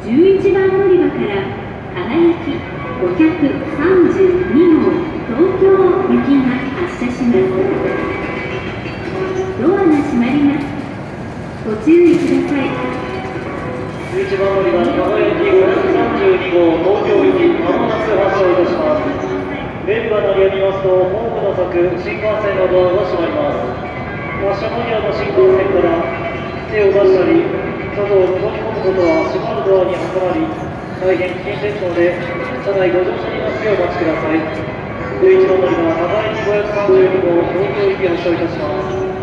11番乗り場から輝き532号東京行きが発車します。ドアが閉まります。ご注意ください。11番乗り場輝き532号東京行きまもなく発車をいたします。レールが鳴りやみますとホームの柵、新幹線のドアが閉まります。発車間際の新幹線から手を出したり外を覗き込むことは閉まるドアに挟まり大変危険ですので車内ご乗車になってお待ちください。11番乗り場輝き532号東京行き発車いたします。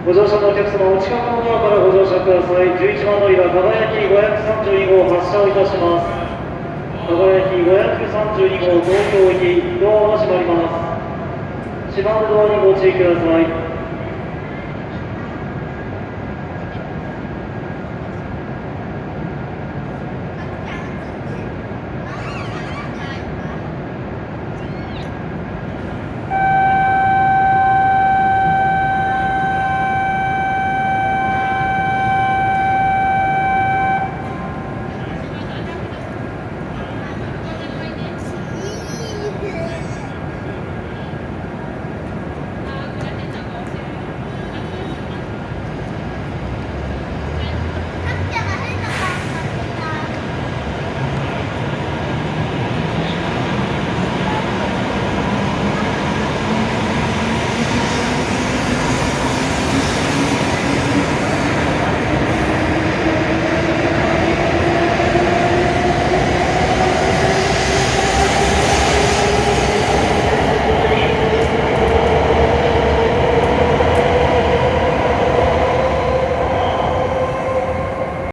ご乗車のお客様、お近くのドアからご乗車ください。11番乗り場輝き532号発車をいたします。輝き532号東京行きドアが閉まります。閉まるドアにご注意ください。